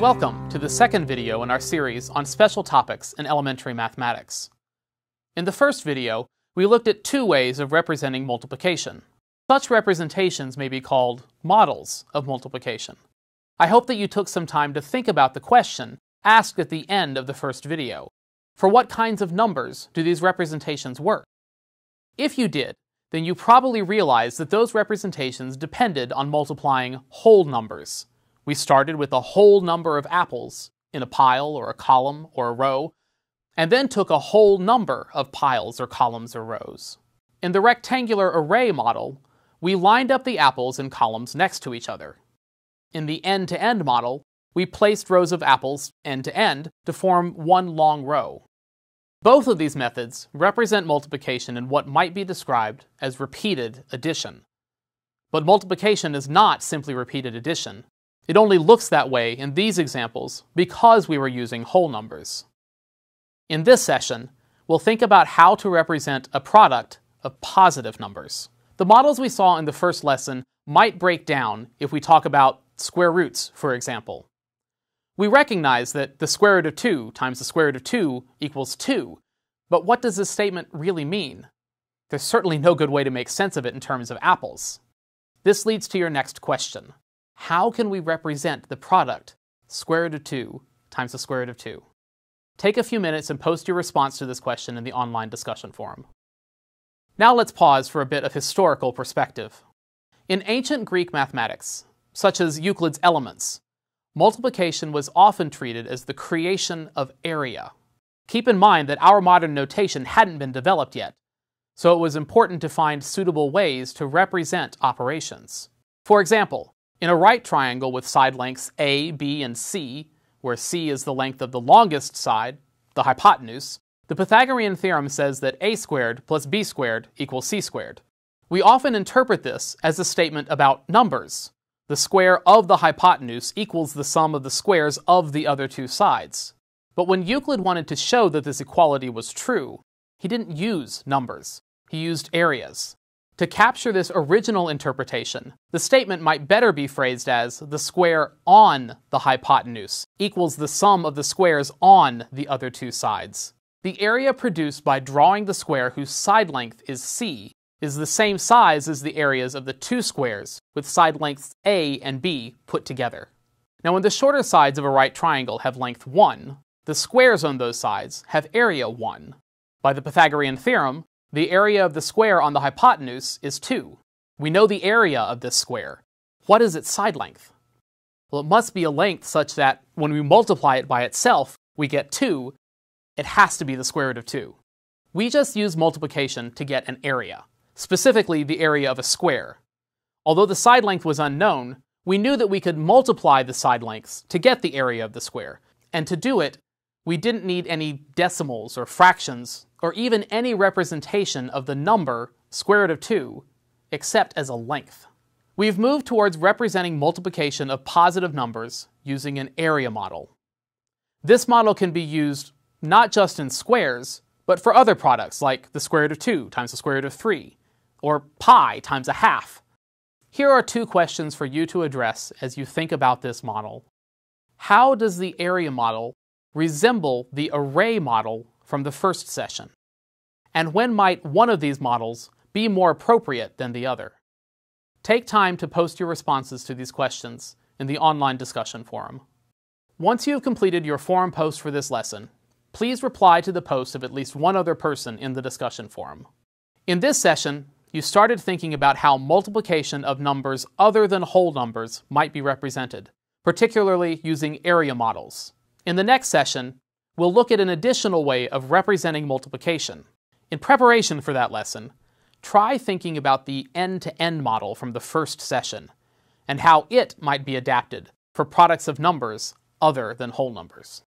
Welcome to the second video in our series on special topics in elementary mathematics. In the first video, we looked at two ways of representing multiplication. Such representations may be called models of multiplication. I hope that you took some time to think about the question asked at the end of the first video. For what kinds of numbers do these representations work? If you did, then you probably realized that those representations depended on multiplying whole numbers. We started with a whole number of apples in a pile or a column or a row, and then took a whole number of piles or columns or rows. In the rectangular array model, we lined up the apples in columns next to each other. In the end-to-end model, we placed rows of apples end-to-end to form one long row. Both of these methods represent multiplication in what might be described as repeated addition. But multiplication is not simply repeated addition. It only looks that way in these examples because we were using whole numbers. In this session, we'll think about how to represent a product of positive numbers. The models we saw in the first lesson might break down if we talk about square roots, for example. We recognize that the square root of 2 times the square root of 2 equals 2, but what does this statement really mean? There's certainly no good way to make sense of it in terms of apples. This leads to your next question. How can we represent the product square root of 2 times the square root of 2? Take a few minutes and post your response to this question in the online discussion forum. Now let's pause for a bit of historical perspective. In ancient Greek mathematics, such as Euclid's Elements, multiplication was often treated as the creation of area. Keep in mind that our modern notation hadn't been developed yet, so it was important to find suitable ways to represent operations. For example, in a right triangle with side lengths A, B, and C, where C is the length of the longest side, the hypotenuse, the Pythagorean theorem says that a squared plus b squared equals c squared. We often interpret this as a statement about numbers. The square of the hypotenuse equals the sum of the squares of the other two sides. But when Euclid wanted to show that this equality was true, he didn't use numbers. He used areas. To capture this original interpretation, the statement might better be phrased as the square on the hypotenuse equals the sum of the squares on the other two sides. The area produced by drawing the square whose side length is c is the same size as the areas of the two squares with side lengths a and b put together. Now when the shorter sides of a right triangle have length 1, the squares on those sides have area 1. By the Pythagorean theorem, the area of the square on the hypotenuse is 2. We know the area of this square. What is its side length? Well, it must be a length such that when we multiply it by itself, we get 2. It has to be the square root of 2. We just use multiplication to get an area, specifically the area of a square. Although the side length was unknown, we knew that we could multiply the side lengths to get the area of the square, and to do it, we didn't need any decimals or fractions or even any representation of the number square root of 2 except as a length. We've moved towards representing multiplication of positive numbers using an area model. This model can be used not just in squares, but for other products like the square root of 2 times the square root of 3, or pi times a half. Here are two questions for you to address as you think about this model. How does the area model resemble the array model from the first session? And when might one of these models be more appropriate than the other? Take time to post your responses to these questions in the online discussion forum. Once you have completed your forum post for this lesson, please reply to the post of at least one other person in the discussion forum. In this session, you started thinking about how multiplication of numbers other than whole numbers might be represented, particularly using area models. In the next session, we'll look at an additional way of representing multiplication. In preparation for that lesson, try thinking about the end-to-end model from the first session, and how it might be adapted for products of numbers other than whole numbers.